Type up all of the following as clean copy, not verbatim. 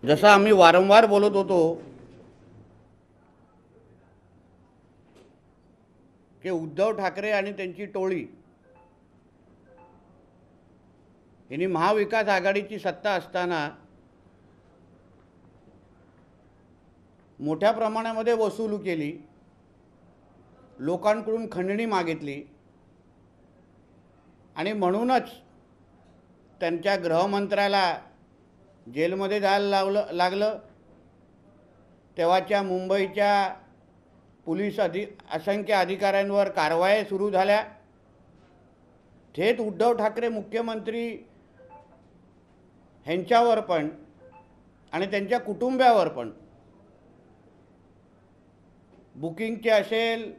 जसं आम्ही वारंवार बोलत होतो की उद्धव ठाकरे आणि त्यांची टोळी यांनी महाविकास आघाडीची सत्ता असताना मोठ्या प्रमाणामध्ये वसूल केली, लोकांकडून खंडणी मागितली आणि म्हणूनच त्यांच्या गृहमंत्र्याला जेलमध्ये जायला लागलं। तेव्हाच्या मुंबईच्या पोलीस असंख्य अधिकाऱ्यांवर कारवाई सुरू झाल्या। थेट उद्धव ठाकरे मुख्यमंत्री ह्यांच्यावर पण आणि त्यांच्या कुटुंबावर पण बुकिंगचे असेल,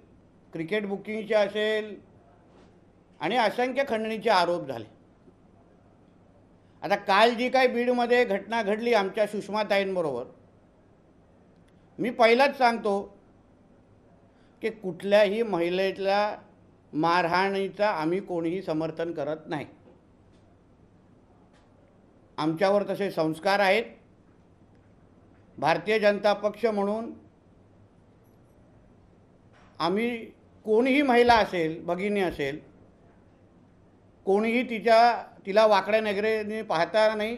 क्रिकेट बुकिंगचे असेल आणि असंख्य खंडणीचे आरोप झाले। आता काल जी काही बीडमध्ये घटना घडली आमच्या सुषमाताईंबरोबर, मी पहिलाच सांगतो की कुठल्याही महिलेला मारहाणीचा आम्ही कोणीही समर्थन करत नाही। आमच्यावर तसे संस्कार आहेत। भारतीय जनता पक्ष म्हणून आम्ही कोणीही महिला असेल, भगिनी असेल, कोणीही तिला वाकड्या नजरेने पाहता नाही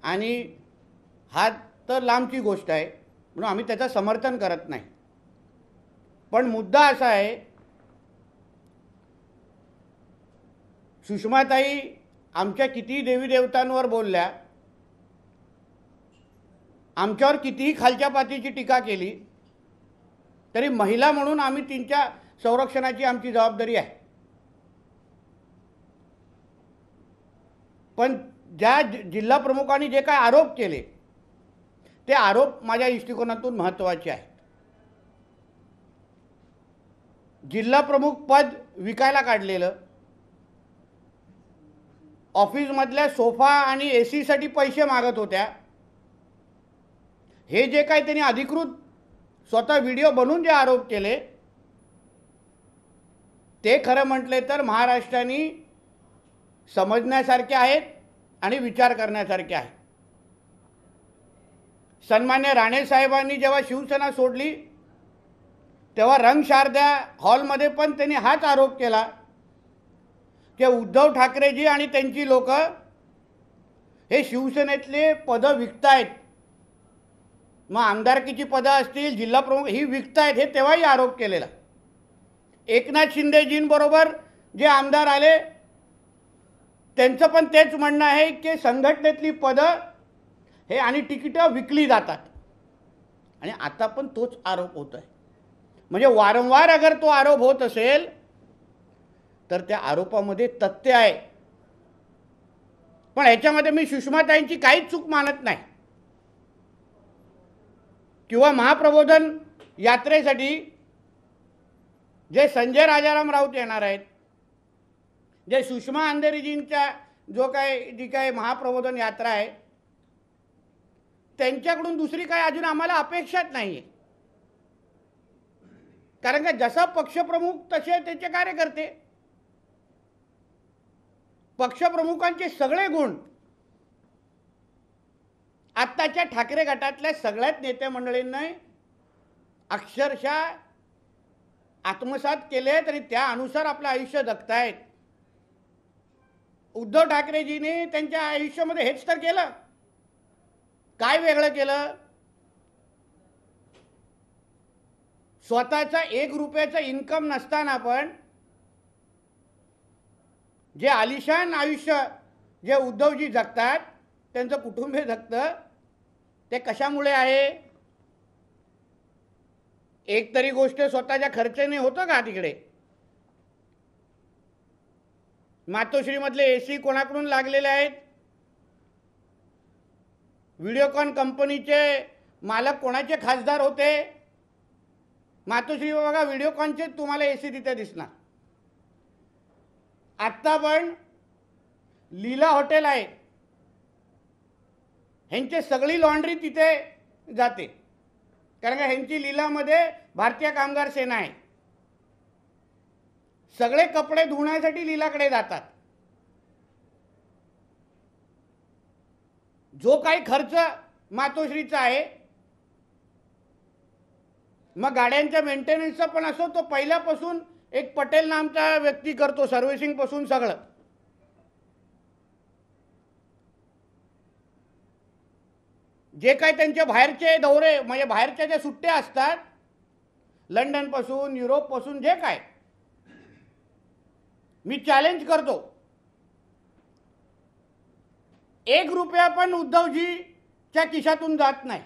आणि हा तर लांबची गोष्ट आहे, म्हणून आम्ही त्याचं समर्थन करत नाही। पण मुद्दा असा आहे, सुषमाताई आमच्या किती देवी देवतांवर बोलल्या, आमच्यावर कितीही खालच्या पातीची टीका केली, तरी महिला म्हणून आम्ही त्यांच्या संरक्षणाची आमची जबाबदारी आहे। पण ज्या जिल्हा प्रमुखांनी जे काय आरोप केले ते आरोप माझ्या दृष्टिकोनातून महत्त्वाचे आहेत। जिल्हा प्रमुख पद विकायला काढलेलं, ऑफिसमधल्या सोफा आणि एसी साठी पैसे मागत होत्या, हे जे काही त्यांनी अधिकृत स्वतः व्हिडिओ बनवून जे आरोप केले ते खरं म्हटले तर महाराष्ट्राने समजण्यासारखे आहेत आणि विचार करण्यासारखे आहेत। सन्मान्य राणे साहेबांनी जेव्हा शिवसेना सोडली तेव्हा रंगशारदा हॉलमध्ये पण त्यांनी हाच आरोप केला की उद्धव ठाकरेजी आणि त्यांची लोक हे शिवसेनेतले पदं विकतायत, मग आमदारकीची पदं असतील, जिल्हा प्रमुख ही विकतायत, हे तेव्हाही आरोप केलेला। एकनाथ शिंदेजींबरोबर जे आमदार आले त्यांचं पण तेच म्हणणं आहे की संघटनेतली पदं हे आणि तिकीटं विकली जातात, आणि आता पण तोच आरोप होत आहे। म्हणजे वारंवार अगर तो आरोप होत असेल तर त्या आरोपामध्ये तथ्य आहे। पण ह्याच्यामध्ये मी सुषमाताईंची काहीच चूक मानत नाही, किंवा महाप्रबोधन यात्रेसाठी जे संजय राजाराम राऊत येणार आहेत, जे सुषमा अंधेरीजींच्या जी काय महाप्रबोधन यात्रा आहे त्यांच्याकडून दुसरी काय अजून आम्हाला अपेक्षाच नाही आहे। कारण का जसा पक्षप्रमुख तसे त्याचे कार्यकर्ते, पक्षप्रमुखांचे सगळे गुण आत्ताच्या ठाकरे गटातल्या सगळ्याच नेते मंडळींनी अक्षरशः आत्मसात केलेत आणि त्या अनुसार आपलं आयुष्य जगतायत। उद्धव ठाकरेजींनी त्यांच्या आयुष्यामध्ये हेच तर केलं, काय वेगळं केलं? स्वतःचा 1 रुपयाचा इन्कम नसताना पण जे आलिशान आयुष्य जे उद्धवजी जगतात, त्यांचं कुटुंब जगतं, ते कशामुळे आहे? एक तरी गोष्ट स्वतःच्या खर्चाने होतं का तिकडे? मातोश्रीमधले एसी कोणाकडून लागलेले आहेत? व्हिडिओकॉन कंपनीचे मालक कोणाचे खासदार होते? मातोश्री बघा, व्हिडिओकॉनचे तुम्हाला एसी तिथे दिसणार। आत्ता पण लीला हॉटेल आहे, ह्यांची सगळी लॉन्ड्री तिथे जाते, कारण का ह्यांची लीलामध्ये भारतीय कामगार सेना आहे। सगळे कपडे धुण्यासाठी लीलाकडे जातात। जो काही खर्च मातोश्रीचा आहे. मग गाड्यांच्या मेंटेनन्सचा पण असो, तो पहिल्यापासून एक पटेल नामचा व्यक्ती करतो, सर्व्हिसिंग पासून सगळं. जे काही त्यांचे बाहेरचे दौरे म्हणजे बाहेरच्या ज्या सुट्ट्या असतात, लंडन पासून युरोप पासून, जे काय, मी चॅलेंज करतो, 1 रुपया पण उद्धवजीच्या खिशातून जात नाही.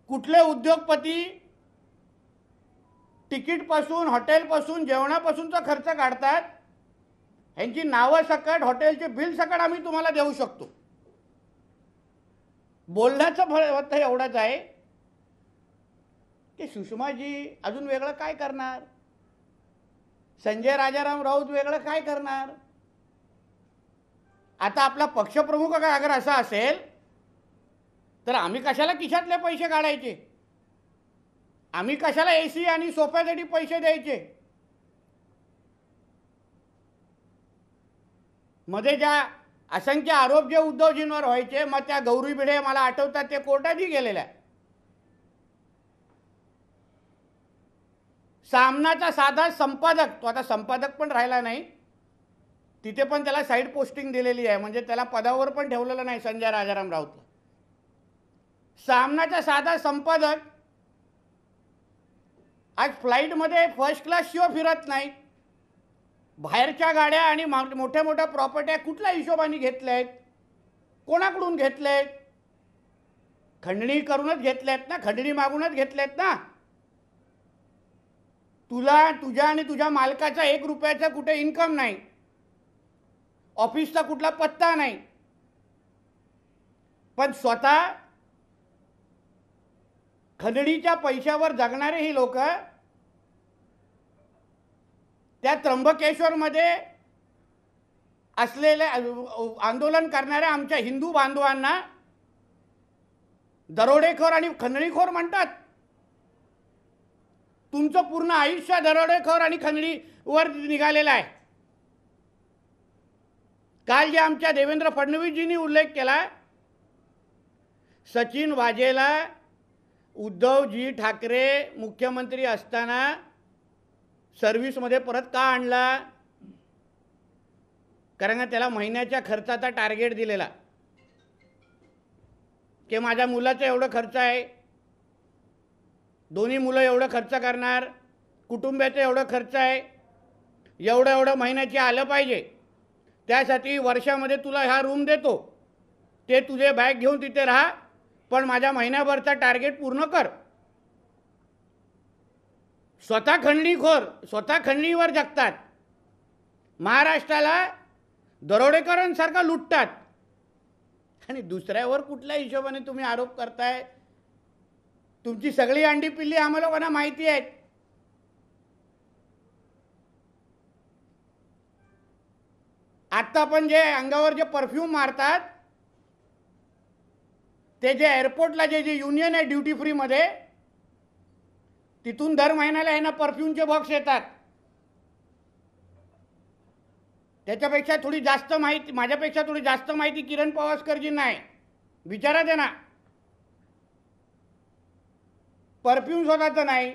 कुठले उद्योगपती तिकीटपासून, हॉटेलपासून, जेवणापासूनचा खर्च काढतात, ह्यांची नावं सकट, हॉटेलचे बिल सकट आम्ही तुम्हाला देऊ शकतो. बोलण्याचा फक्त एवढाच आहे की सुषमाजी अजून वेगळं काय करणार, संजय राजाराम राऊत वेगळं काय करणार. आता आपला पक्षप्रमुख अगर असा असेल तर आम्ही कशाला खिशातले पैसे काढायचे, आम्ही कशाला एसी आणि सोफ्यासाठी पैसे द्यायचे. मध्ये ज्या असंख्य आरोप जे उद्धवजींवर व्हायचे, मग त्या गौरी भिडे मला आठवतात, ते कोर्टातही गेलेल्या. सामनाचा साधा संपादक, तो आता संपादक पण राहिला नाही, तिथे पण त्याला साईड पोस्टिंग दिलेली आहे, म्हणजे त्याला पदावर पण ठेवलेलं नाही संजय राजाराम राऊतला. सामनाचा साधा संपादक आज फ्लाईटमध्ये फर्स्ट क्लास शिवाय फिरत नाही. बाहेरच्या गाड्या आणि मोठ्या मोठ्या प्रॉपर्ट्या कुठल्या हिशोबाने घेतल्या आहेत, कोणाकडून घेतल्या आहेत, खंडणी करूनच घेतल्या आहेत ना, खंडणी मागूनच घेतल्या आहेत ना. तुला, तुझ्या आणि तुझ्या मालकाचा 1 रुपयाचा कुठे इन्कम नाही, ऑफिसचा कुठला पत्ता नाही, पण स्वतः खंडणीच्या पैशावर जगणारे ही लोक त्या त्र्यंबकेश्वरमध्ये असलेले आंदोलन करणाऱ्या आमच्या हिंदू बांधवांना दरोडेखोर आणि खंडणीखोर म्हणतात. तुमचं पूर्ण आयुष्य दरोडेखोर आणि खंडणीवर निघालेलं आहे. काल जे आमच्या देवेंद्र फडणवीसजींनी उल्लेख केला, सचिन वाझेला उद्धवजी ठाकरे मुख्यमंत्री असताना सर्व्हिसमध्ये परत का आणला, कारण त्याला महिन्याच्या खर्चाचा टार्गेट दिलेला की माझ्या मुलाचा एवढं खर्च आहे, दोन्ही मुलं एवढं खर्च करणार, कुटुंबाचं एवढं खर्च आहे, एवढं एवढं महिन्याची आलं पाहिजे, त्यासाठी वर्षामध्ये तुला हा रूम देतो, ते तुझे बॅग घेऊन तिथे राहा, पण माझ्या महिन्याभरचा टार्गेट पूर्ण कर. स्वतः खंडणीखोर, स्वतः खंडणीवर जगतात, महाराष्ट्राला दरोडेकरांसारखा लुटतात, आणि दुसऱ्यावर कुठल्या हिशोबाने तुम्ही आरोप करताय. तुमची सगळी अंडी पिल्ली आम्हाला लोकांना माहिती आहेत. आता पण जे अंगावर जे परफ्यूम मारतात, ते जे एअरपोर्टला जे युनियन आहे ड्युटी फ्रीमध्ये, तिथून दर महिन्याला आहे ना परफ्यूमचे बॉक्स येतात. त्याच्यापेक्षा थोडी जास्त माहिती, माझ्यापेक्षा थोडी जास्त माहिती किरण पवासकरजींना आहे, विचारा दे ना. परफ्यूम स्वतःचं नाही,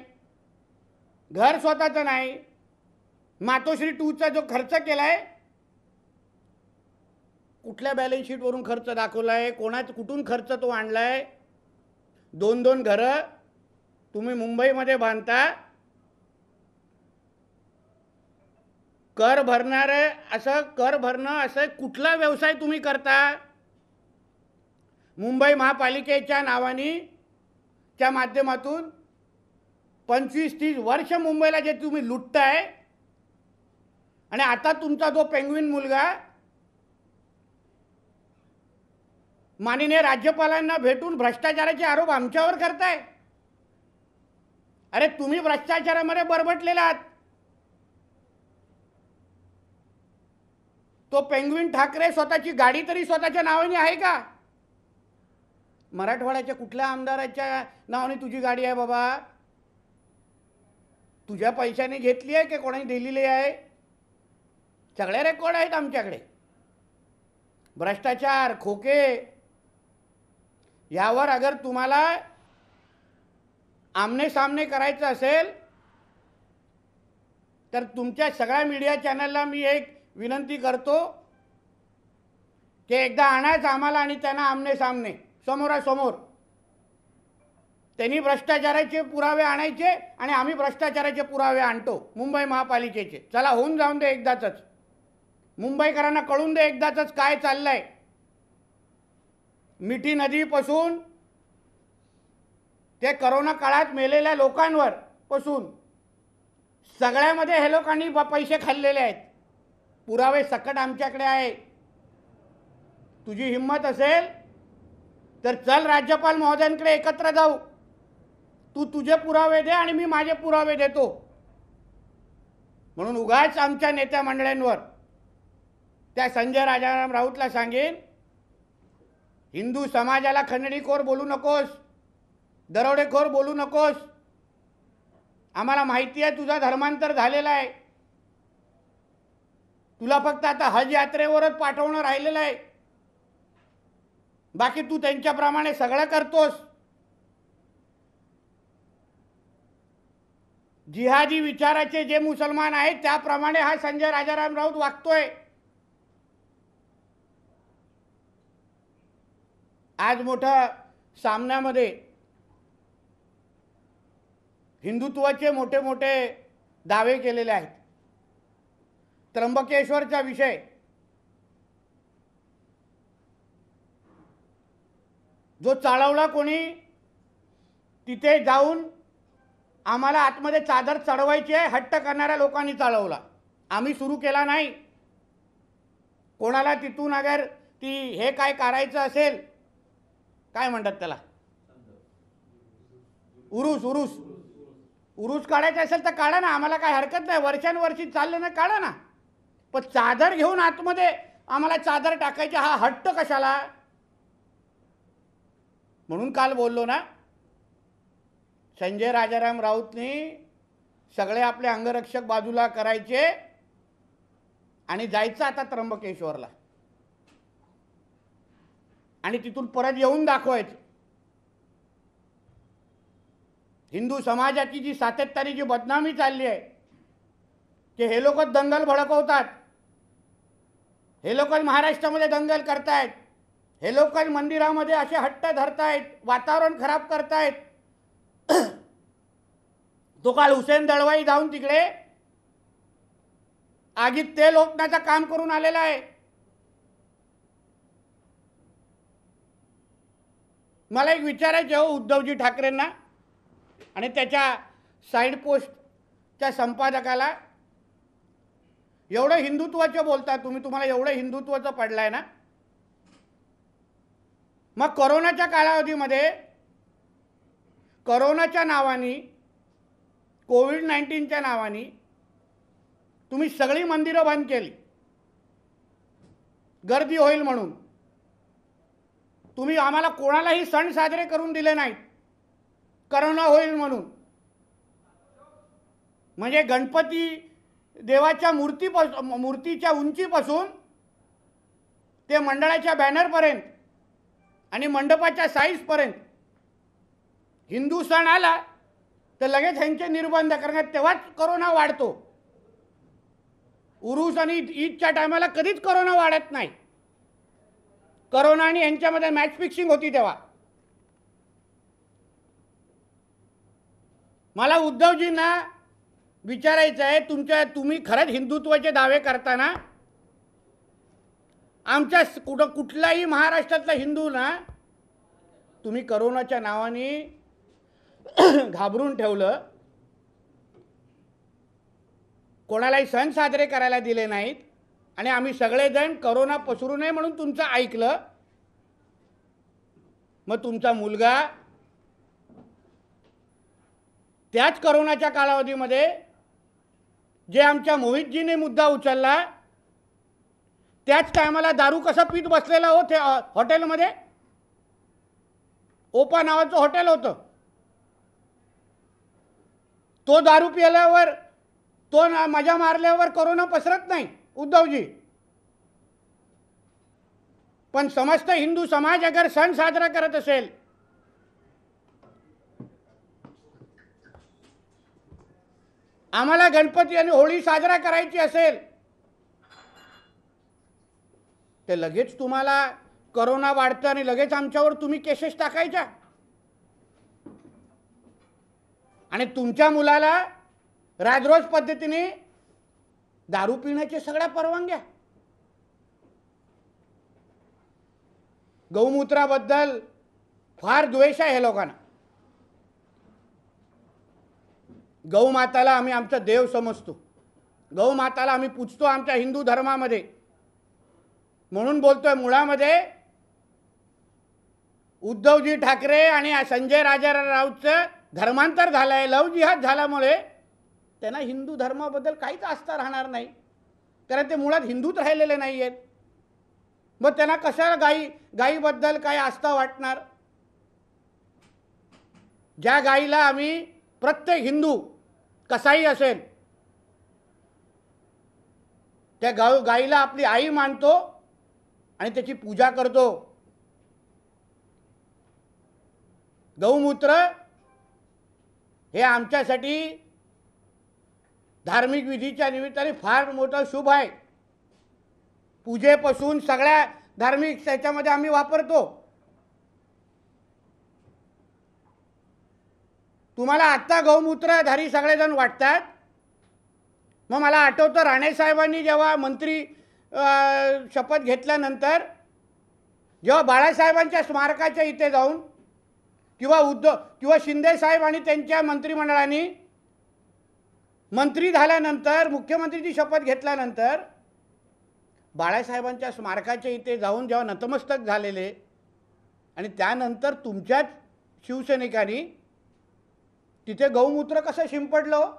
घर स्वतःचं नाही, मातोश्री 2चा जो खर्च केलाय, कुठल्या बॅलन्स शीटवरून खर्च दाखवलाय, कुठून खर्च तो आणलाय. 2-2 घरं तुम्ही मुंबईमध्ये बांधता, कर भरणारे, असं कर भरणं असं कुठला व्यवसाय तुम्ही करता. मुंबई महापालिकेच्या नावाने च्या माध्यमातून 25-30 वर्ष मुंबईला जे तुम्ही लुटताय, आणि आता तुमचा जो पेंग्विन मुलगा माननीय राज्यपालांना भेटून भ्रष्टाचाराचे आरोप आमच्यावर करताय. अरे तुम्ही भ्रष्टाचारामध्ये बरबटलेला आहात. तो पेंग्विन ठाकरे स्वतःची गाडी तरी स्वतःच्या नावाने आहे का? मराठवाड्याच्या कुठल्या आमदाराच्या नावाने तुझी गाडी आहे बाबा? तुझ्या पैशाने घेतली आहे की कोणाने दिलेली आहे? सगळे रेकॉर्ड आहेत आमच्याकडे. भ्रष्टाचार, खोके, यावर अगर तुम्हाला आमने सामने करायचं असेल तर तुमच्या सगळ्या मीडिया चॅनलला मी एक विनंती करतो की एकदा आणायचं आम्हाला आणि त्यांना आमने सामने समोरासमोर त्यांनी भ्रष्टाचाराचे पुरावे आणायचे आणि आम्ही भ्रष्टाचाराचे पुरावे आणतो मुंबई महापालिकेचे. चला होऊन जाऊन दे एकदाच. मुंबईकरांना कळून दे एकदाच काय चाललंय. मिठी नदीपासून ते करोना काळात मेलेल्या लोकांवर पासून सगळ्यामध्ये हे लोकांनी पैसे खाल्लेले आहेत. पुरावे सकट आमच्याकडे आहे. तुझी हिम्मत असेल तर चल राज्यपाल महोदयांकडे एकत्र जाऊ. तू तुझे पुरावे दे आणि मी माझे पुरावे देतो. म्हणून उगाच आमच्या नेत्या मंडळांवर त्या संजय राजाराम राऊतला सांगेन, हिंदू समाजाला खंडणीखोर बोलू नकोस, दरोडेखोर बोलू नकोस. आम्हाला माहिती आहे तुझा धर्मांतर झालेला आहे. तुला फक्त आता हज यात्रेवरच पाठवणं राहिलेलं आहे. बाकी तू त्यांच्याप्रमाणे सगळं करतोस. जिहादी विचाराचे जे मुसलमान आहेत त्याप्रमाणे हा संजय राजाराम राऊत वागतोय. आज मोठ्या सामन्यामध्ये हिंदुत्वाचे मोठे मोठे दावे केलेले आहेत. त्र्यंबकेश्वरचा विषय जो चालवला कोणी, तिथे जाऊन आम्हाला आतमध्ये चादर चढवायची आहे हट्ट करणाऱ्या लोकांनी चालवला. आम्ही सुरू केला नाही. कोणाला तिथून अगर ती हे काय करायचं असेल, काय म्हणतात त्याला, उरूस काढायचं असेल तर काढा ना, आम्हाला काय हरकत नाही. वर्षानुवर्षी चाललं ना, काढा ना. पण चादर घेऊन आतमध्ये आम्हाला चादर टाकायची हा हट्ट कशाला. म्हणून काल बोललो ना, संजय राजाराम राऊतनी सगळे आपले अंगरक्षक बाजूला करायचे आणि जायचं आता त्र्यंबकेश्वरला आणि तिथून परत येऊन दाखवायचं. हिंदू समाजाची जी सातत्याने जी बदनामी चालली आहे की हे लोक दंगल भडकवतात, हे लोक महाराष्ट्रामध्ये दंगल करतायत, हे लोक मंदिरामध्ये असे हट्ट धरतायत, वातावरण खराब करतायत. तो काल हुसेन दळवाई जाऊन तिकडे आगीत तेल ओतण्याचं काम करून आलेला आहे. मला एक विचारायचं हो उद्धवजी ठाकरेंना आणि त्याच्या साईड पोस्टच्या संपादकाला, एवढं हिंदुत्वाचं बोलता तुम्ही, तुम्हाला एवढं हिंदुत्वाचं पडलंय ना, मग कोरोनाच्या कालावधीमध्ये कोरोनाच्या नावाने, कोविड-19च्या नावाने तुम्ही सगळी मंदिरं बंद केली गर्दी होईल म्हणून. तुम्ही आम्हाला कोणालाही सण साजरे करून दिले नाहीत करोना होईल म्हणून. म्हणजे गणपती देवाच्या मूर्तीच्या उंचीपासून ते मंडळाच्या बॅनरपर्यंत आणि मंडपाच्या साईजपर्यंत हिंदू सण आला तर लगेच ह्यांचे निर्बंध करण्यात, तेव्हाच कोरोना वाढतो. उरूस आणि ईदच्या टायमाला कधीच कोरोना वाढत नाही. कोरोना आणि यांच्यामध्ये मॅच फिक्सिंग होती तेव्हा. मला उद्धवजींना विचारायचं आहे, तुम्ही खरंच हिंदुत्वाचे दावे करताना आमच्या कुठलाही महाराष्ट्रातला हिंदू ना तुम्ही कोरोनाच्या नावाने घाबरून ठेवलं, कोणालाही सण साजरे करायला दिले नाहीत आणि आम्ही सगळेजण कोरोना पसरू नये म्हणून तुमचं ऐकलं. मग तुमचा मुलगा त्याच कोरोनाच्या कालावधीमध्ये जे आमच्या मोहितजीने मुद्दा उचलला, त्याच टायमाला दारू कसा पीत बसलेला हो ते हॉटेलमध्ये. ओपा नावाचं हॉटेल होतं. तो दारू पिल्यावर, तो मजा मारल्यावर कोरोना पसरत नाही उद्धवजी. पण समस्त हिंदू समाज अगर सण साजरा करत असेल आम्हाला गणपती आणि होळी साजरा करायची असेल ते लगेच तुम्हाला कोरोना वाढतं आणि लगेच आमच्यावर तुम्ही केसेस टाकायच्या आणि तुमच्या मुलाला राजरोज पद्धतीने दारू पिण्याच्या सगळ्या परवानग्या. गौमूत्राबद्दल फार द्वेष आहे हे लोकांना. गौमाताला आम्ही आमचा देव समजतो, गौमाताला आम्ही पूजतो आमच्या हिंदू धर्मामध्ये. म्हणून बोलतोय मुळामध्ये उद्धवजी ठाकरे आणि संजय राऊतचं धर्मांतर झालंय, लव जिहाद झाल्यामुळे त्यांना हिंदू धर्माबद्दल काहीच आस्था राहणार नाही, कारण ते मुळात हिंदूच राहिलेले नाही आहेत. मग त्यांना कशाला गायीबद्दल काय आस्था वाटणार. ज्या गायीला आम्ही प्रत्येक हिंदू कसाही असेल त्या गायीला आपली आई मानतो आणि त्याची पूजा करतो. गौमूत्र हे आमच्यासाठी धार्मिक विधीच्या निमित्ताने फार मोठा शुभ आहे. पूजेपासून सगळ्या धार्मिक त्याच्यामध्ये आम्ही वापरतो. तुम्हाला आत्ता गौमूत्रधारी सगळेजण वाटतात. मग मला आठवतं राणेसाहेबांनी जेव्हा मंत्री शपथ घेतल्यानंतर जेव्हा बाळासाहेबांच्या स्मारकाच्या इथे जाऊन किंवा शिंदे साहेब आणि त्यांच्या मंत्रिमंडळाने मंत्री झाल्यानंतर मुख्यमंत्रीची शपथ घेतल्यानंतर बाळासाहेबांच्या स्मारकाच्या इथे जाऊन जेव्हा नतमस्तक झालेले आणि त्यानंतर तुमच्याच शिवसैनिकांनी तिथे गौमूत्र कसं शिंपडलं,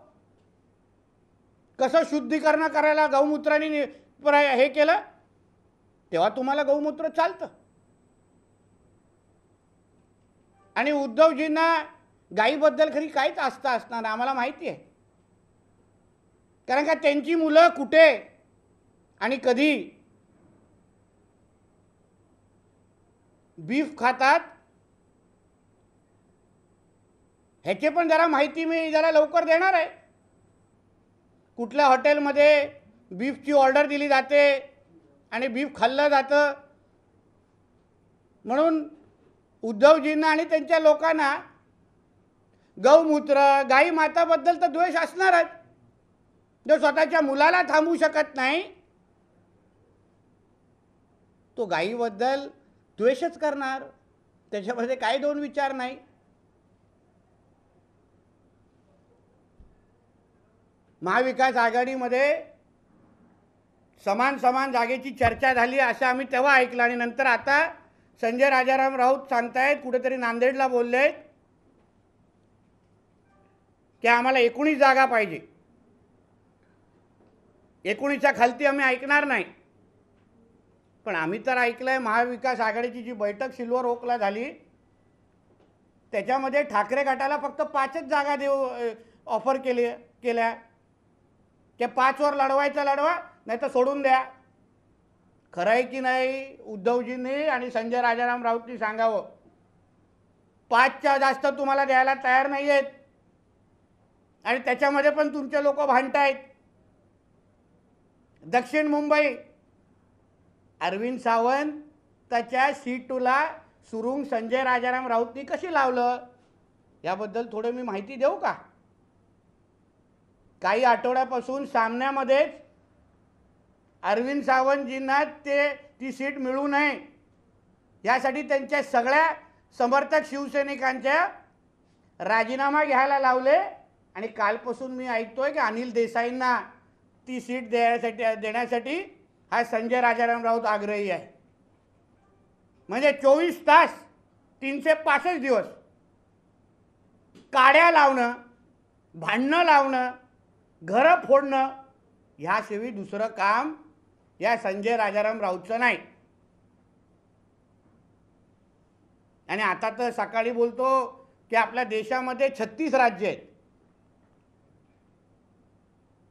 कसं शुद्धीकरण करायला गौमूत्राने हे केलं, तेव्हा तुम्हाला गौमूत्र चालतं. आणि उद्धवजींना गायीबद्दल खरी काहीच आस्था असणार आम्हाला माहिती आहे, कारण का त्यांची मुलं कुठे आणि कधी बीफ खातात ह्याचे पण जरा माहिती मी जरा लवकर देणार आहे. कुठल्या हॉटेलमध्ये बीफची ऑर्डर दिली जाते आणि बीफ खाल्लं जातं. म्हणून उद्धवजींना आणि त्यांच्या लोकांना गौमूत्र गाई माताबद्दल तर द्वेष असणारच. जो स्वतःच्या मुलाला थांबवू शकत नाही तो गाईबद्दल द्वेषच करणार, त्याच्यामध्ये काही दोन विचार नाही. महाविकास आघाडीमध्ये समान जागेची चर्चा झाली असं आम्ही तेव्हा ऐकलं आणि नंतर आता संजय राजाराम राऊत सांगतायत कुठेतरी नांदेडला बोलले की आम्हाला 19 जागा पाहिजे, 19च्या खालती आम्ही ऐकणार नाही. पण आम्ही तर ऐकलंय महाविकास आघाडीची जी बैठक सिल्वर ओकला झाली त्याच्यामध्ये ठाकरे गटाला फक्त 5च जागा ऑफर केल्या की 5 वर लढवा नाही तर सोडून द्या. खरं आहे की नाही उद्धवजींनी आणि संजय राजाराम राऊतनी सांगावं. 5च्या जास्त तुम्हाला द्यायला तयार नाही आहेत आणि त्याच्यामध्ये पण तुमचे लोक भांडतायत. दक्षिण मुंबई अरविंद सावंत त्याच्या सीटूला सुरुंग संजय राजाराम राऊतनी कशी लावलं याबद्दल थोडं मी माहिती देऊ का. काही आठवड्यापासून सामन्यामध्येच अरविंद सावंतजींना ती सीट मिळू नये यासाठी त्यांच्या सगळ्या समर्थक शिवसैनिकांच्या राजीनामा घ्यायला लावले आणि कालपासून मी ऐकतोय की अनिल देसाईंना ती सीट देण्यासाठी हा संजय राजाराम राऊत आग्रही आहे. म्हणजे 24 तास 365 दिवस काड्या लावणं, भांडणं लावणं, घरं फोडणं ह्याशिवाय दुसरं काम या संजय राजाराम राऊतचं नाही. आणि आता तर सकाळी बोलतो की आपल्या देशामध्ये 36 राज्य आहेत.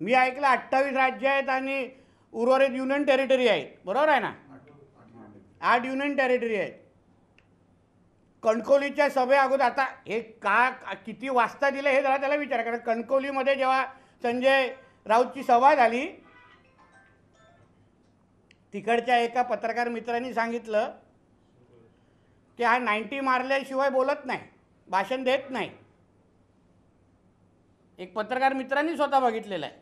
मी ऐकलं 28 राज्य आहेत आणि उर्वरित युनियन टेरिटरी आहेत, बरोबर आहे ना. 8 युनियन टेरिटरी आहेत. कणकवलीच्या सभे अगोदर आता हे किती वाजता दिलं हे जरा त्याला विचारा, कारण कणकवलीमध्ये जेव्हा संजय राऊतची सभा झाली. तिकडच्या एका पत्रकार मित्रांनी सांगितलं की हा 90 मारल्याशिवाय बोलत नाही, भाषण देत नाही. एक पत्रकार मित्रांनी स्वतः बघितलेलं आहे.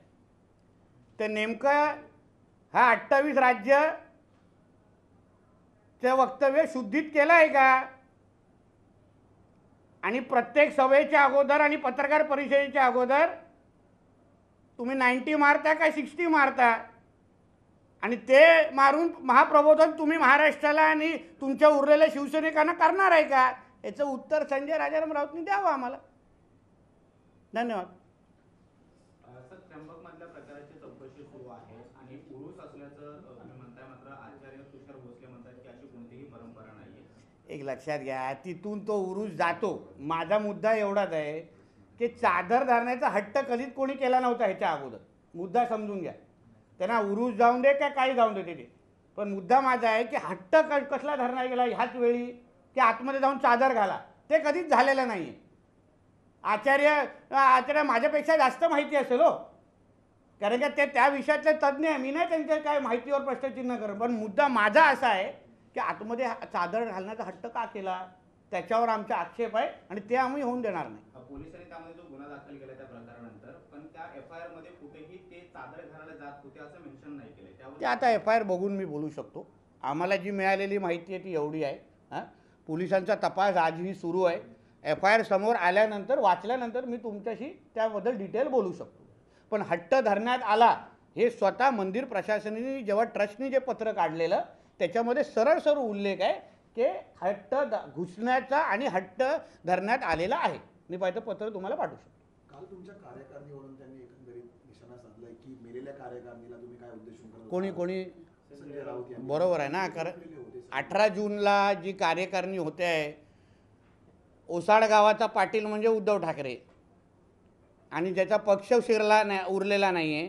ते नेमकं हा 28 राज्य ते वक्तव्य शुद्धीत केलं आहे का? आणि प्रत्येक सभेच्या अगोदर आणि पत्रकार परिषदेच्या अगोदर तुम्ही 90 मारता का 60 मारता? आणि ते मारून महाप्रबोधन तुम्ही महाराष्ट्राला आणि तुमच्या उरलेल्या शिवसैनिकांना करणार आहे का? याचं उत्तर संजय राजाराम राऊतनी द्यावं आम्हाला. धन्यवाद. सर, त्र्यंबकमधल्या प्रकाराची चौकशी सुरू आहे आणि उरूस असल्याचं तुम्ही म्हणताय, मात्र आचार्य तुषार भोसले म्हणतात की अशी कोणतीही परंपरा नाही. एक लक्षात घ्या, तिथून तो उरूस जातो. माझा मुद्दा एवढाच आहे की चादर धरण्याचा हट्ट कधीच कोणी केला नव्हता ह्याच्या अगोदर. मुद्दा समजून घ्या. त्यांना उरूस जाऊन दे का काही जाऊन दे तिथे, पण मुद्दा माझा आहे की हट्ट कसला धरण्यात गेला ह्याच वेळी की आतमध्ये जाऊन चादर घाला, ते कधीच झालेलं नाही आहे. आचार्य माझ्यापेक्षा जास्त माहिती असेल हो, कारण का ते त्या विषयातले तज्ज्ञ आहे. मी नाही त्यांच्या काय माहितीवर प्रश्नचिन्ह करत, पण मुद्दा माझा असा आहे की आतमध्ये चादर घालण्याचा हट्ट का केला, त्याच्यावर आमचा आक्षेप आहे आणि ते आम्ही होऊन देणार नाही. पोलिसांनी त्यामध्ये जो गुन्हा दाखल केला त्या प्रकारानंतर, पण त्या FIR मध्ये कुठेही ते चादर घालायला जात होते असं मेन्शन नाही केलं. ते आता FIR बघून मी बोलू शकतो. आम्हाला जी मिळालेली माहिती आहे ती एवढी आहे. पोलिसांचा तपास आजही सुरू आहे. FIR समोर आल्यानंतर वाचल्यानंतर मी तुमच्याशी त्याबद्दल डिटेल बोलू शकतो. पण हट्ट धरण्यात आला हे स्वतः मंदिर प्रशासनाने जेव्हा ट्रस्टने जे पत्र काढलेलं त्याच्यामध्ये सरळ सरळ उल्लेख आहे की हट्ट घुसण्याचा आणि हट्ट धरण्यात आलेला आहे. मी पाहिजे पत्र तुम्हाला पाठवू शकतो. काल तुमच्या कार्यकारिणीवरून त्यांनी एकंदरीत निशाणा साधलाय की मेलेल्या कार्यकारिणीला तुम्ही काय उद्देशून करत? कोणी संजय राऊत यांनी. बरोबर आहे ना, कारण 18 जूनला जी कार्यकारिणी होते आहे, ओसाड गावाचा पाटील म्हणजे उद्धव ठाकरे आणि ज्याचा पक्ष उरलेला नाही आहे,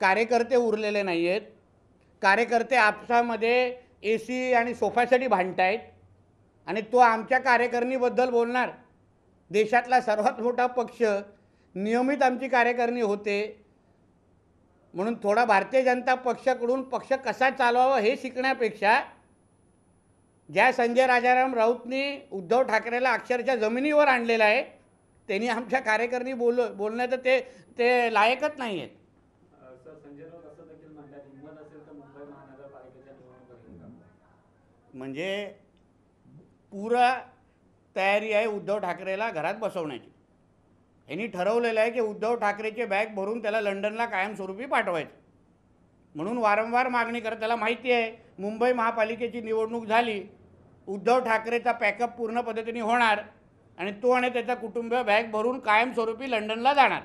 कार्यकर्ते उरलेले नाही आहेत. कार्यकर्ते आपसामध्ये AC आणि सोफ्यासाठी भांडत आहेत आणि तो आमच्या कार्यकारिणीबद्दल बोलणार. देशातला सर्वात मोठा पक्ष, नियमित आमची कार्यकारिणी होते, म्हणून थोडा भारतीय जनता पक्षाकडून पक्ष कसा चालवावा हे शिकण्यापेक्षा ज्या संजय राजाराम राऊतनी उद्धव ठाकरेला अक्षरशः जमिनीवर आणलेलं आहे त्यांनी आमच्या कार्यकारिणी बोलण्याचं ते लायकच नाही आहेत. सर, संजय राऊत असं देखील म्हणतात हिंमत असेल तर मुंबई महानगरपालिकेच्या निवडणुका. म्हणजे पुरा तयारी आहे उद्धव ठाकरेला घरात बसवण्याची. यांनी ठरवलेलं आहे की उद्धव ठाकरेचे बॅग भरून त्याला लंडनला कायमस्वरूपी पाठवायचं, म्हणून वारंवार मागणी करत. त्याला माहिती आहे मुंबई महापालिकेची निवडणूक झाली, उद्धव ठाकरेचा पॅकअप पूर्ण पद्धतीने होणार आणि तो आणि त्याचा कुटुंब बॅग भरून कायमस्वरूपी लंडनला जाणार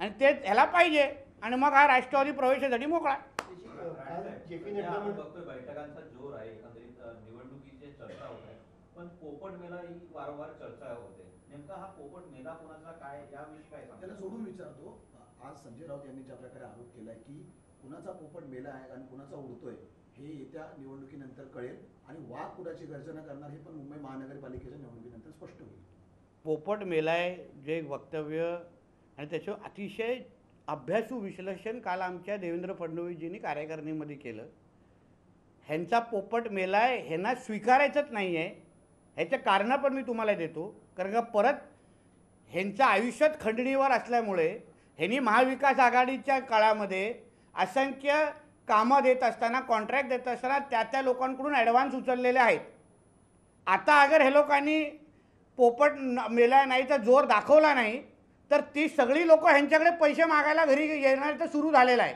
आणि ते ह्याला पाहिजे आणि मग हा राष्ट्रवादी प्रवेशासाठी मोकळा. बघतोय बैठकांचा जोर आहे, एकंदरीत निवडणुकीची चर्चा होत आहे, पण पोपट मेला ही वारंवार चर्चा होते. नेमका हा पोपट मेला कोणाचा काय याविषयी काय त्याला सोडून विचारतो. आज संजय राऊत यांनी ज्या प्रकारे आरोप केलाय की कुणाचा पोपट मेला आहे आणि कुणाचा उडतोय हे येत्या निवडणुकीनंतर कळेल आणि वाघ कुणाची गर्जना करणार हे पण मुंबई महानगरपालिकेच्या निवडणुकीनंतर स्पष्ट होईल. पोपट मेलाय जे वक्तव्य आणि त्याचं अतिशय अभ्यासू विश्लेषण काल आमच्या देवेंद्र फडणवीसजींनी कार्यकारिणीमध्ये केलं. ह्यांचा पोपट मेलाय ह्यांना स्वीकारायचंच नाही आहे. ह्याचं कारणं पण मी तुम्हाला देतो, कारण का परत ह्यांचं आयुष्यात खंडणीवर असल्यामुळे ह्यांनी महाविकास आघाडीच्या काळामध्ये असंख्य कामं देत असताना, कॉन्ट्रॅक्ट देत असताना त्या लोकांकडून ॲडव्हान्स उचललेले आहेत. आता अगर हे लोकांनी पोपट मेला नाही तर जोर दाखवला नाही तर ती सगळी लोक ह्यांच्याकडे पैसे मागायला घरी येणार तर सुरू झालेलं आहे.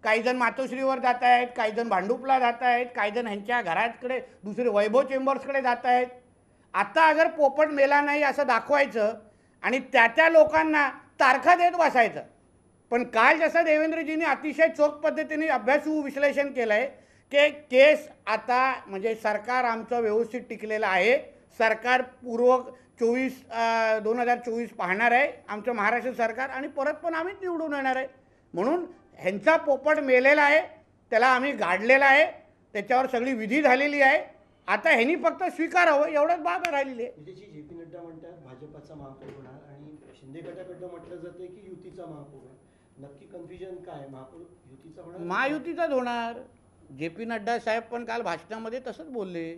काही जण मातोश्रीवर जात आहेत, काही जण भांडूपला जात आहेत, काही जण ह्यांच्या घराकडे दुसरे वैभव चेंबर्सकडे जात आहेत. आता अगर पोपट मेला नाही असं दाखवायचं आणि त्या लोकांना तारखा देत बसायचं. पण काल जसं देवेंद्रजींनी अतिशय चोख पद्धतीने अभ्यासू विश्लेषण केलं आहे की केस आता म्हणजे सरकार आमचं व्यवस्थित टिकलेलं आहे, सरकार पूर्व 2024 पाहणार आहे आमचं महाराष्ट्र सरकार आणि परत पण आम्हीच निवडून येणार आहे. म्हणून ह्यांचा पोपट मेलेला आहे, त्याला आम्ही गाडलेला आहे, त्याच्यावर सगळी विधी झालेली आहे आता ह्यांनी फक्त स्वीकारावं एवढंच बाब राहिलेली आहे. विजयजी जे पी नड्डा म्हणतात भाजपाचा महापौर होणार आणि शिंदे गटाकडनं म्हटलं जाते की युतीचा महापौर आहे. नक्की कन्फ्युजन काय, महापौर युतीचा होणार? महायुतीचाच होणार. जे पी नड्डा साहेब पण काल भाषणामध्ये तसंच बोलले.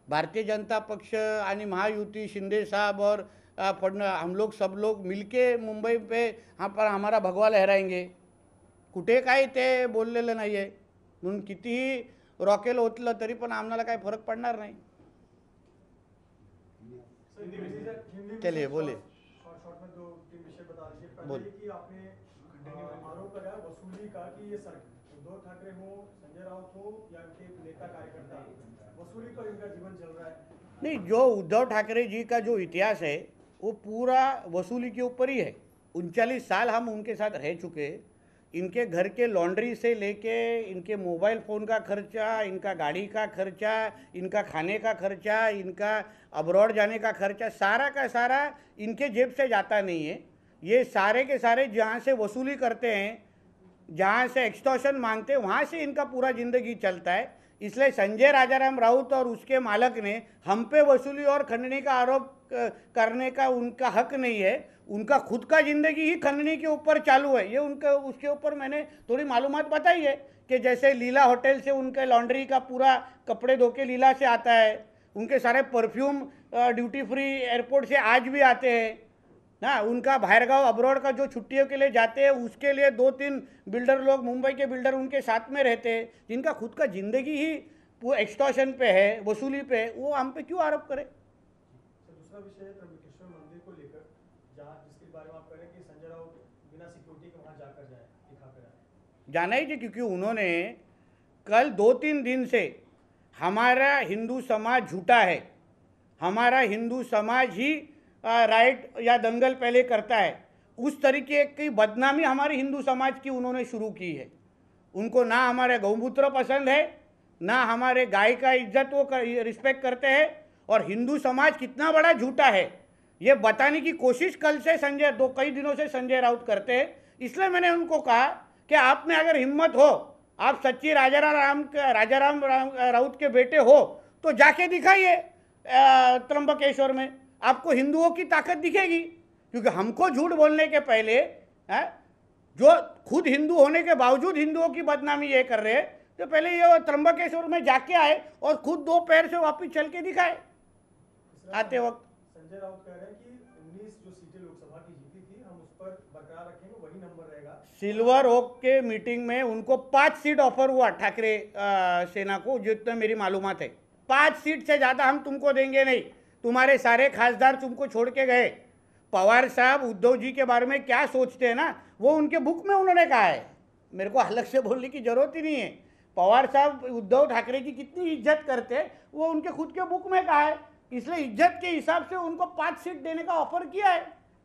भारतीय जनता पक्ष आणि महायुती, शिंदे साहब और हम लोग सब लोग मिलके मुंबई पे पर हमारा भगवा लहराएंगे. कुठे काय ते बोललेलं नाही आहे. म्हणून कितीही रॉकेल ओतलं तरी पण आम्हाला काही फरक पडणार नाही. चलिए बोले. शॉर्ट में 2-3 विषय बता दीजिए. बोल. पहले कि आपने आरोप लगाया वसूली का कि ये उद्धव ठाकरे हो, संजय राउत हो या इनके नेता कार्यकर्ता वसूली का इनका जीवन चल रहा है. नहीं, जो उद्धव ठाकरे जी का जो इतिहास है वो पूरा वसूली के ऊपर ही है. 39 साल हम उनके साथ रह चुके. इनके घर के लॉन्ड्री से लेके इनके मोबाइल फ़ोन का खर्चा, इनका गाड़ी का खर्चा, इनका खाने का खर्चा, इनका अब्रॉड जाने का खर्चा, सारा का सारा इनके जेब से जाता नहीं है. ये सारे के सारे जहाँ से वसूली करते हैं, जहाँ से एक्सटॉर्शन मांगते हैं, वहाँ से इनका पूरा ज़िंदगी चलता है. इसलिए संजय राजाराम राउत और उसके मालक ने हम पे वसूली और खंडनी का आरोप करने का उनका हक नहीं है. उनका खुद का ज़िंदगी ही खंडनी के ऊपर चालू है. ये उनका उसके ऊपर मैंने थोड़ी मालूमात बताई है कि जैसे लीला होटल से उनके लॉन्ड्री का पूरा कपड़े धो के लीला से आता है. उनके सारे परफ्यूम ड्यूटी फ्री एयरपोर्ट से आज भी आते हैं ना. उनका बाहरगांव अब्रॉड का जो छुट्टियों के लिए जाते हैं उसके लिए 2-3 बिल्डर लोग, मुंबई के बिल्डर उनके साथ में रहते हैं, जिनका खुद का ज़िंदगी ही वो एक्सटॉर्शन पे है, वसूली पे है. वो हम पे क्यों आरोप करें. दूसरा विषय है त्र्यंबकेश्वर मंदिर को लेकर, जहाँ जिसके बारे में आप कह रहे हैं कि संजय राउत बिना सिक्योरिटी के वहाँ जाकर जाए, दिखाकर आए. जाना ही चाहिए क्योंकि उन्होंने कल 2-3 दिन से हमारा हिंदू समाज झूठा है, हमारा हिंदू समाज ही राइट या दंगल पहले करता है, उस तरीके की बदनामी हमारे हिंदू समाज की उन्होंने शुरू की है. उनको ना हमारे गौमूत्र पसंद है, ना हमारे गाय का इज्जत वो रिस्पेक्ट करते हैं. और हिंदू समाज कितना बड़ा झूठा है ये बताने की कोशिश कल से कई दिनों से संजय राउत करते हैं. इसलिए मैंने उनको कहा कि आप में अगर हिम्मत हो, आप सच्ची राजाराम राउत के बेटे हो तो जाके दिखाइए त्र्यंबकेश्वर में, आपको हिंदुओं की ताकत दिखेगी. क्योंकि हमको झूठ बोलने के पहले जो खुद हिंदू होने के बावजूद हिंदुओं की बदनामी ये कर रहे हैं, तो पहले ये त्र्यंबकेश्वर में जाके आए और खुद 2 पैर से वापस चल के दिखाए आते वक्त. संजय राउत कह रहे हैं कि 19 जो सीटें लोकसभा की जीती थी हम उस पर बरकरार रखेंगे, वही नंबर रहेगा. सिल्वर ओक के मीटिंग में उनको 5 सीट ऑफर हुआ ठाकरे सेना को, जितना मेरी मालूमात है. 5 सीट से ज़्यादा हम तुमको देंगे नहीं. तुम्हारे सारे खासदार तुमको छोड़ के गए. पवार साहब उद्धव जी के बारे में क्या सोचते हैं ना, वो उनके बुक में उन्होंने कहा है. मेरे को अलग से बोलने की ज़रूरत ही नहीं है. पवार साहब उद्धव ठाकरे की कितनी इज्जत करते हैं वो उनके खुद के बुक में कहा है. इसलिए इज्जत के हिसाब से उनको 5 सीट देने का ऑफर किया है.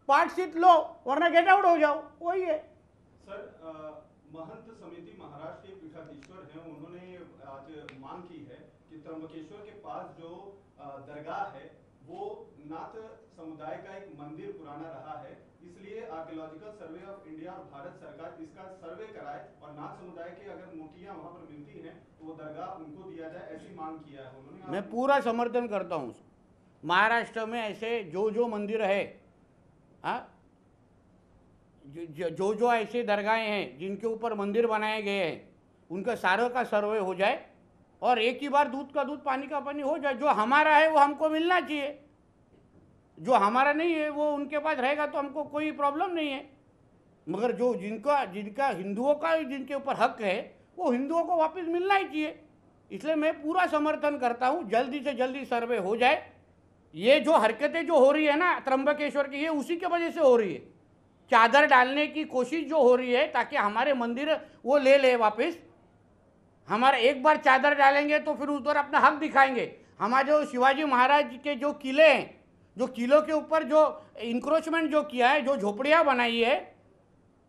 5 seat low Verna get out हो जाओ, वही है. सर, महंत समिति महाराष्ट्र के पीठाधीश्वर हैं, उन्होंने आज मांग की है कि त्र्यंबकेश्वर के पास जो दरगाह है वो नाथ समुदाय का एक मंदिर पुराना रहा है, इसलिए आर्कियोलॉजिकल सर्वे ऑफ इंडिया और भारत सरकार इसका सर्वे कराए और नाथ समुदाय के अगर मूर्तियां वहां पर मिलती हैं तो वो दरगाह उनको दिया जाए, ऐसी मांग किया है उन्होंने. मैं पूरा समर्थन करता हूँ. महाराष्ट्र में ऐसे जो मंदिर है, जो ऐसे दरगाहें हैं जिनके ऊपर मंदिर बनाए गए हैं, उनका सारों का सर्वे हो जाए और एक ही बार दूध का दूध पानी का पानी हो जाए. जो हमारा है वो हमको मिलना चाहिए, जो हमारा नहीं है वो उनके पास रहेगा तो हमको कोई प्रॉब्लम नहीं है. मगर जो जिनका हिंदुओं का जिनके ऊपर हक है वो हिंदुओं को वापस मिलना ही चाहिए. इसलिए मैं पूरा समर्थन करता हूँ जल्दी से जल्दी सर्वे हो जाए. ये जो हरकतें जो हो रही है ना त्र्यंबकेश्वर की, ये उसी की वजह से हो रही है. चादर डालने की कोशिश जो हो रही है ताकि हमारे मंदिर वो ले वापस. हमारा एक बार चादर डालेंगे तो फिर उस पर अपना हक दिखाएंगे. हमारे जो शिवाजी महाराज के जो किले हैं, जो किलों के ऊपर जो इंक्रोचमेंट जो किया है, जो झोपड़ियाँ बनाई है,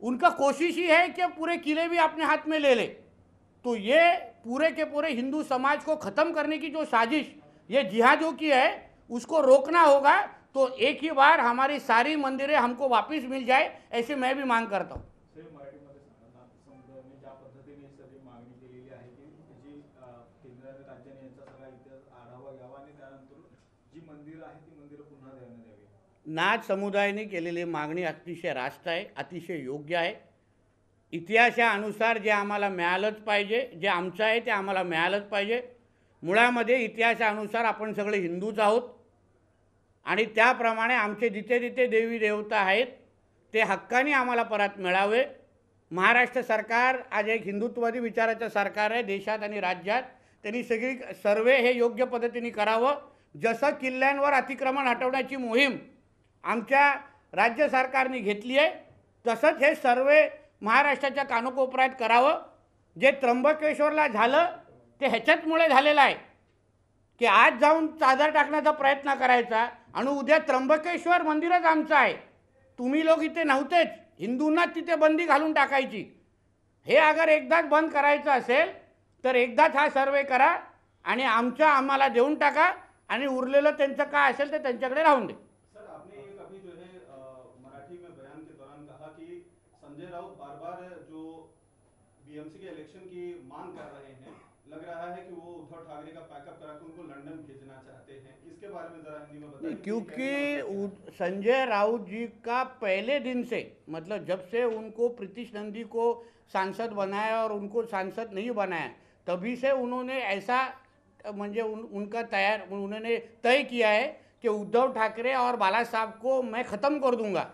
उनका कोशिश ही है कि पूरे किले भी अपने हाथ में ले ले. तो ये पूरे के पूरे हिंदू समाज को ख़त्म करने की जो साजिश, ये जिहादियों की है, उसको रोकना होगा. तो एक ही बार हमारी सारी मंदिरें हमको वापस मिल जाए, ऐसे मैं भी मांग करता हूँ. मराठीमध्ये नाथ समुदायाने ज्या पद्धतीने सगळी मागणी केलेली आहे की जी केंद्र आणि राज्याने यांचा जी मंदिरं आहेत ती मंदिरं पुन्हा देण्यात यावी. नाथ समुदायाने केलेली मागणी अतिशय रास्त आहे, अतिशय योग्य आहे. इतिहासानुसार जे आम्हाला मिळालंच पाहिजे, जे आमचं आहे ते आम्हाला मिळालंच पाहिजे. मुळामध्ये इतिहासानुसार आपण सगळे हिंदूच आहोत आणि त्याप्रमाणे आमचे जिथे जिथे देवी देवता आहेत ते हक्काने आम्हाला परत मिळावे. महाराष्ट्र सरकार आज एक हिंदुत्ववादी विचाराचं सरकार आहे देशात आणि राज्यात. त्यांनी सगळी सर्वे हे योग्य पद्धतीने करावं. जसं किल्ल्यांवर अतिक्रमण हटवण्याची मोहीम आमच्या राज्य सरकारने घेतली आहे तसंच हे सर्वे महाराष्ट्राच्या कानाकोपऱ्यात करावं. जे त्र्यंबकेश्वरला झालं ते ह्याच्याचमुळे झालेलं आहे की आज जाऊन चादर टाकण्याचा प्रयत्न करायचा आणि उद्या त्र्यंबकेश्वर मंदिरच आमचं आहे. तुम्ही लोक इथे नव्हतेच, हिंदूंनाच तिथे बंदी घालून टाकायची. हे अगर एकदाच बंद करायचं असेल तर एकदाच हा सर्वे करा आणि आम्हाला देऊन टाका आणि उरलेलं त्यांचं काय असेल ते त्यांच्याकडे राहून दे. सर, आपने कभी जो है मराठी में बयान के दौरान कहा कि संजय राउत बार बार जो बीएमसी के इलेक्शन की मांग कर रहे हैं, लग रहा है कि वो उद्धव ठाकरे का पैकअप करा के उनको लंदन भेजना चाहते हैं. इसके बारे में जरा हिंदी में बताइए. क्योंकि संजय राउत जी का पहले दिन से मतलब जब से उनको प्रीतिश नंदी को सांसद बनाया और उनको सांसद नहीं बनाया तभी से उन्होंने ऐसा म्हणजे उन्होंने तय किया है कि उद्धव ठाकरे और बाला साहब को मैं ख़त्म कर दूंगा.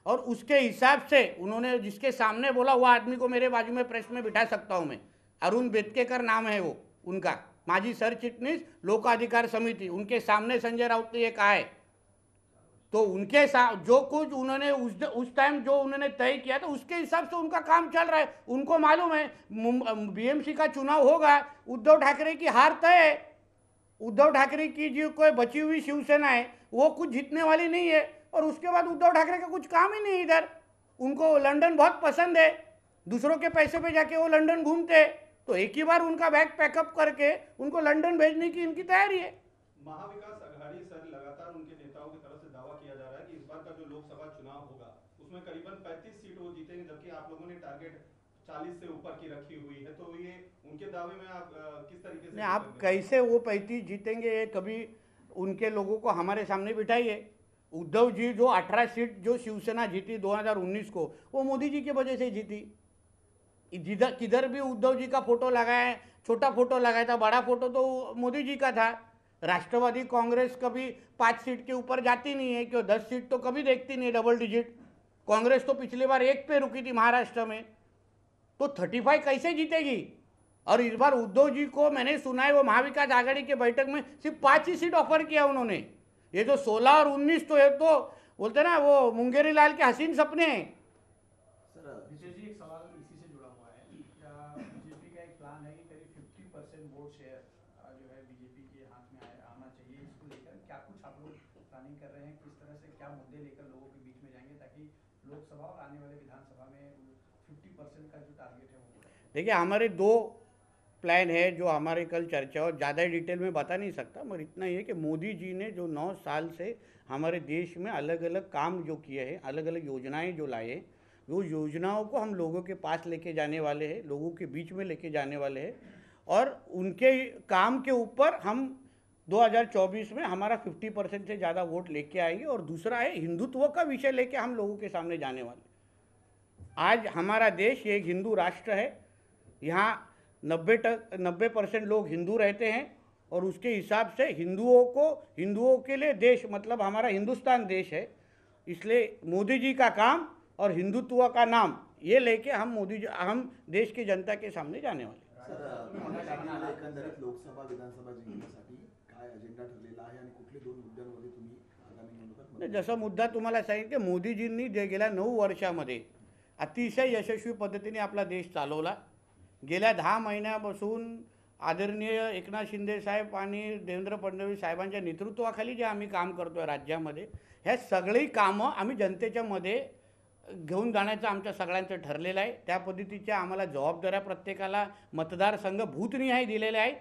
और उसके हिसाब से उन्होंने जिसके सामने बोला वो आदमी को मेरे बाजू में प्रेस में बिठा सकता हूँ मैं. अरुण बेतकेकर नाम है वो उनका, माजी सरचिटनीस लोक अधिकार समिति. उनके सामने संजय राउत ने ये कहा है. तो उनके साथ जो कुछ उन्होंने उस टाइम जो उन्होंने तय किया था उसके हिसाब से उनका काम चल रहा है. उनको मालूम है बीएमसी का चुनाव होगा, उद्धव ठाकरे की हार तय है. उद्धव ठाकरे की जो कोई बची हुई शिवसेना है वो कुछ जीतने वाली नहीं है और उसके बाद उद्धव ठाकरे का कुछ काम ही नहीं इधर. उनको लंदन बहुत पसंद है, दूसरों के पैसे पे जाके वो लंदन घूमते. तो एक ही बार उनका बैग पैकअप करके उनको लंदन भेजने की इनकी तैयारी है. महाविकास आघाड़ी सर, लगातार उनके नेताओं की तरफ से दावा किया जा रहा है कि इस बार का जो लोकसभा चुनाव होगा उसमें करीबन 35 सीट वो जीतेंगे, जबकि आप लोगों ने टारगेट 40 से ऊपर की रखी हुई है. तो ये उनके दावे में आप किस तरीके से नहीं, आप कैसे वो 35 जीतेंगे ये कभी उनके लोगों को हमारे सामने बिठाइए. उद्धव जी जो 18 सीट जो शिवसेना जीती 2019 को वो मोदी जी की वजह से जीती. जिधर किधर भी उद्धव जी का फोटो लगाया, छोटा फोटो लगाया था, बड़ा फोटो तो मोदी जी का था. राष्ट्रवादी कांग्रेस कभी 5 सीट के ऊपर जाती नहीं है, क्यों 10 सीट तो कभी देखती नहीं है डबल डिजिट. कांग्रेस तो पिछली बार 1 पे रुकी थी महाराष्ट्र में. तो 35 कैसे जीतेगी. और इस बार उद्धव जी को मैंने सुना है वो महाविकास आघाड़ी के बैठक में सिर्फ 5 ही सीट ऑफर किया उन्होंने. ये जो 16 और 19 तो है तो बोलते ना वो मुंगेरी लाल के हसीन सपने हैं. विजय जी, एक सवाल इसी से जुड़ा हुआ है. क्या बीजेपी का एक प्लान है कि करीब 50% वोट शेयर जो है बीजेपी के हाथ में आना चाहिए, इसको लेकर क्या कुछ आप लोग प्लानिंग कर रहे हैं, किस तरह से क्या मुद्दे लेकर लोगों के बीच में जाएंगे ताकि लोकसभा और आने वाले विधानसभा में 50% का जो टारगेट है वो. देखिए, हमारे 2 प्लान है जो हमारे कल चर्चा और ज़्यादा डिटेल में बता नहीं सकता, मगर इतना ही है कि मोदी जी ने जो 9 साल से हमारे देश में अलग अलग काम जो किए हैं, अलग अलग योजनाएं जो लाए हैं, वो योजनाओं को हम लोगों के पास लेके जाने वाले हैं, लोगों के बीच में लेके जाने वाले हैं. और उनके काम के ऊपर हम 2024 में हमारा 50% से ज़्यादा वोट लेके आएंगे. और दूसरा है हिंदुत्व का विषय लेके हम लोगों के सामने जाने वाले. आज हमारा देश एक हिंदू राष्ट्र है. यहाँ 90% लोग हिंदू रहते हैं और उसके हिसाब से हिंदुओं के लिए देश मतलब हमारा हिंदुस्तान देश है. इसलिए मोदी जी का काम और हिंदुत्व का नाम ये लेके हम देश की जनता के सामने जाने वाले. सर, एकंदरीत लोकसभा विधानसभा जिंकण्यासाठी काय अजेंडा ठरलेला आहे आणि कुठले 2 मुद्द्यांमध्ये तुम्ही आगामी निवडणुकात जसा मुद्दा तुम्हाला सांगितलं, मोदीजींनी जे गेल्या 9 वर्षामध्ये अतिशय यशस्वी पद्धतीने आपला देश चालवला. गेल्या 10 महिन्यापासून आदरणीय एकनाथ शिंदे साहेब आणि देवेंद्र फडणवीस साहेबांच्या नेतृत्वाखाली जे आम्ही काम करतो आहे राज्यामध्ये, ह्या सगळी कामं आम्ही जनतेच्या मध्ये घेऊन जाण्याचं आमच्या सगळ्यांचं ठरलेलं आहे. त्या पद्धतीच्या आम्हाला जबाबदाऱ्या प्रत्येकाला मतदारसंघ भूतनिहाय दिलेल्या आहेत.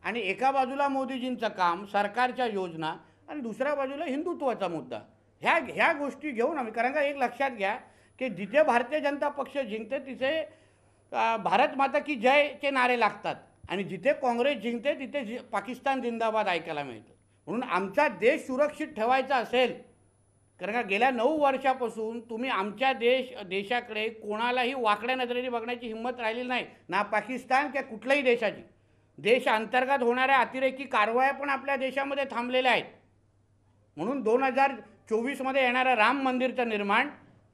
आणि एका बाजूला मोदीजींचं काम, सरकारच्या योजना आणि दुसऱ्या बाजूला हिंदुत्वाचा मुद्दा, ह्या गोष्टी घेऊन आम्ही, कारण का एक लक्षात घ्या की जिथे भारतीय जनता पक्ष जिंकते तिथे भारत माता की जयचे नारे लागतात आणि जिथे काँग्रेस जिंकते तिथे पाकिस्तान जिंदाबाद ऐकायला मिळतं. म्हणून आमचा देश सुरक्षित ठेवायचा असेल, कारण का गेल्या 9 वर्षापासून तुम्ही आमच्या देशाकडे कोणालाही वाकड्या नजरेने बघण्याची हिंमत राहिलेली नाही, ना पाकिस्तान किंवा कुठल्याही देशाची. देशांतर्गत होणाऱ्या अतिरेकी कारवाया पण आपल्या देशामध्ये थांबलेल्या आहेत. म्हणून 2024मध्ये येणारं राम मंदिरचं निर्माण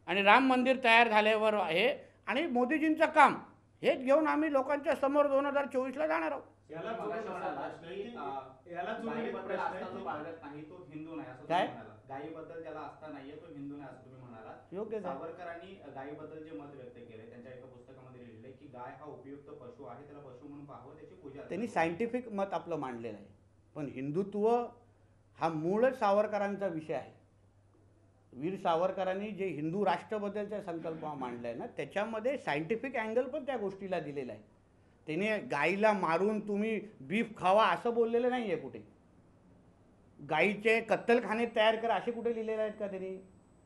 आणि राम मंदिर तयार झाल्यावर आहे आणि मोदीजींचं काम हेच घेऊन आम्ही लोकांच्या समोर 2024ला जाणार आहोत. याला मगाशी जोडून म्हणाला प्रश्न आहे की, की याला जोडून एक गायीबद्दल प्रश्न आस्था आहे जो की बाळगत नाही तो हिंदू नाही असं काय? तुम्ही म्हणाला. गायीबद्दल ज्याला आस्था नाहीये तो हिंदू नाही असं तुम्ही म्हणालात. योग्य आहे. सावरकरांनी गायीबद्दल जे मत व्यक्त केले त्यांच्या एका पुस्तकामध्ये लिहिलंय की गाय हा उपयुक्त पशु आहे, त्याला पशु म्हणून पाहावं, त्याची पूजा त्यांनी करावी. सायंटिफिक मत आपलं मांडलेलं आहे. पण हिंदुत्व हा मूळच सावरकरांचा विषय आहे. वीर सावरकरांनी जे हिंदू राष्ट्रबद्दलचा संकल्प मांडला आहे ना, त्याच्यामध्ये सायंटिफिक अँगल पण त्या गोष्टीला दिलेला आहे. त्याने गाईला मारून तुम्ही बीफ खावा असं बोललेलं नाही आहे कुठे. गाईचे कत्तलखाने तयार करा असे कुठे लिहिलेले आहेत का त्यांनी?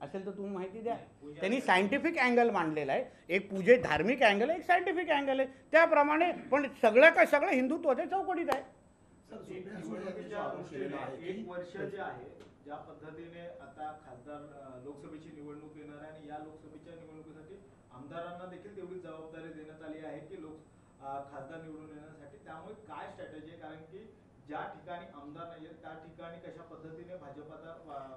असेल तर तुम्ही माहिती द्या. त्यांनी सायंटिफिक अँगल मांडलेला आहे. एक पूजे धार्मिक अँगल आहे, एक सायंटिफिक अँगल आहे. त्याप्रमाणे पण सगळं काय सगळं हिंदुत्वाच्या चौकटीत आहे. सर, एक सुप्रिया सुळे यांनी जो निवडणुकीच्या आरोप केलेला आहे दृष्टीने की एक वर्ष जे आहे ज्या पद्धतीने आता खासदार लोकसभेची निवडणूक येणार आहे आणि या लोकसभेच्या निवडणुकीसाठी आमदारांना देखील तेवढी जबाबदारी देण्यात आली आहे की खासदार निवडून येण्यासाठी. त्यामुळे काय स्ट्रॅटेजी आहे, कारण की ज्या ठिकाणी आमदार नाही आहेत त्या ठिकाणी कशा पद्धतीने भाजपाचा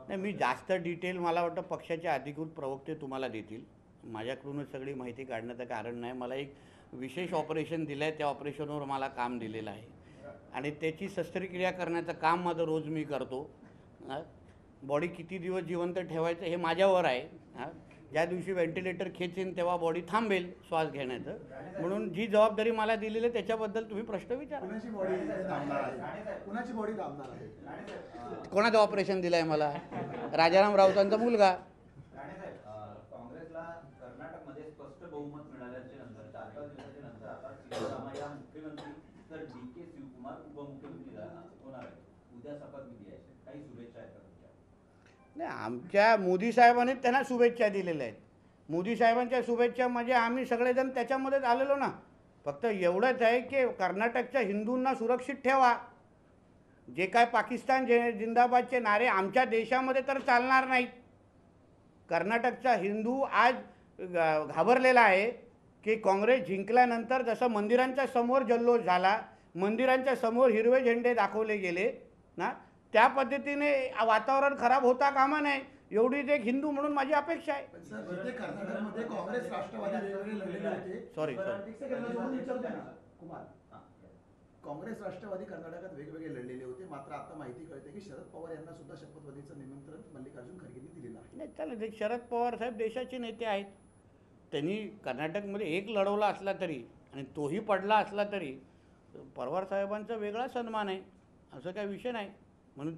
नाही, मी जास्त डिटेल मला वाटतं पक्षाचे अधिकृत प्रवक्ते तुम्हाला देतील. माझ्याकडूनच सगळी माहिती काढण्याचं कारण नाही. मला एक विशेष ऑपरेशन दिलं आहे, त्या ऑपरेशनवर मला काम दिलेलं आहे आणि त्याची शस्त्रक्रिया करण्याचं काम माझं रोज मी करतो. बॉडी किती दिवस जिवंत ठेवायचं हे माझ्यावर आहे. ज्या दिवशी व्हेंटिलेटर खेचेन तेव्हा बॉडी थांबेल श्वास घेण्याचं. म्हणून जी जबाबदारी मला दिलेली आहे त्याच्याबद्दल तुम्ही प्रश्न विचारा. कुणाची बॉडी थांबणार आहे? कुणाची बॉडी थांबणार आहे? कोणाचं ऑपरेशन दिलं आहे मला? राजाराम राऊतांचा मुलगा. काँग्रेसला कर्नाटकमध्ये स्पष्ट बहुमत मिळाल्याच्या नंतर 4-5 दिवसाच्या नंतर आता सिद्धरामय्या मुख्यमंत्री तर DK शिवकुमार उपमुख्यमंत्री होणार आहे. उद्या शपथविधी आहे. काही शुभेच्छा आहेत का तुमच्या? नाही, आमच्या मोदी साहेबांनी त्यांना शुभेच्छा दिलेल्या आहेत. मोदी साहेबांच्या शुभेच्छा म्हणजे आम्ही सगळेजण त्याच्यामध्येच आलेलो ना. फक्त एवढंच आहे की कर्नाटकच्या हिंदूंना सुरक्षित ठेवा. जे काय पाकिस्तान जिंदाबादचे नारे आमच्या देशामध्ये तर चालणार नाहीत. कर्नाटकचा हिंदू आज घाबरलेला आहे की काँग्रेस जिंकल्यानंतर जसं मंदिरांच्या समोर जल्लोष झाला, मंदिरांच्या समोर हिरवे झेंडे दाखवले गेले ना, त्या पद्धतीने वातावरण खराब होता कामा नये एवढीच एक हिंदू म्हणून माझी अपेक्षा आहे. पण सर, जिथे कर्नाटकमध्ये काँग्रेस राष्ट्रवादी वेगवेगळे लढलेले होते. सॉरी त्यांना जोडून विचारतोय ना, कुमार. काँग्रेस राष्ट्रवादी कर्नाटकात वेगवेगळे लढलेले होते. मात्र आता माहिती कळते की शरद पवार यांना सुद्धा शपथविधीचं निमंत्रण मल्लिकार्जुन खरगेंनी दिलेलं आहे. नाही चालेल. ते शरद पवार साहेब देशाचे नेते आहेत. त्यांनी कर्नाटकमध्ये एक लढवला असला तरी आणि तोही पडला असला तरी पवार साहेबांचा वेगळा सन्मान आहे, असं काही विषय नाही. म्हणून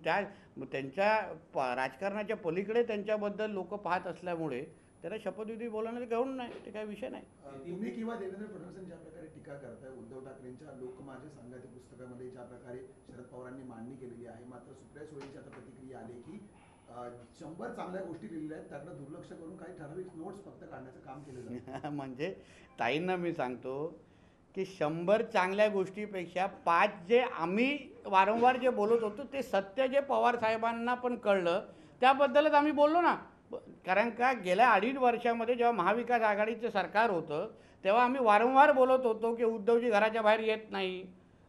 त्यांच्या राजकारणाच्या पलीकडे त्यांच्याबद्दल लोक पाहत असल्यामुळे त्याला शपथविधी बोलवण्याचं घेऊन नाही, ते काही विषय नाही. तुम्ही किंवा देवेंद्र फडणवीस ज्या प्रकारे टीका करताय उद्धव ठाकरेंच्या लोकमान्य संघाती पुस्तकामध्ये ज्या प्रकारे शरद पवारांनी मांडणी केलेली आहे, मात्र सुप्रिया सुळेंची आता प्रतिक्रिया आली की 100 चांगल्या गोष्टी लिहिलेल्या आहेत, त्याकडे दुर्लक्ष करून काही ठराविक नोट्स फक्त काढण्याचं काम केलं जातं. म्हणजे ताईंना मी सांगतो की 100 चांगल्या गोष्टीपेक्षा 5 जे आम्ही वारंवार जे बोलत होतो ते सत्य जे पवार साहेबांना पण कळलं त्याबद्दलच आम्ही बोललो ना. कारण का गेल्या 2.5 वर्षामध्ये जेव्हा महाविकास आघाडीचं सरकार होतं तेव्हा आम्ही वारंवार बोलत होतो की उद्धवजी घराच्या बाहेर येत नाही,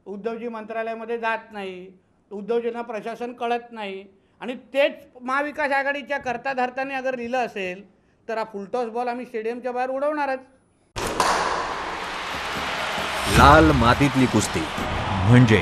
उद्धवजी मंत्रालयामध्ये जात नाही, उद्धवजींना प्रशासन कळत नाही. आणि तेच महाविकास आघाडीच्या करता धरताने अगर लिहिलं असेल तर हा फुलटॉस बॉल आम्ही स्टेडियमच्या बाहेर उडवणारच. लाल मातीतली कुस्ती म्हणजे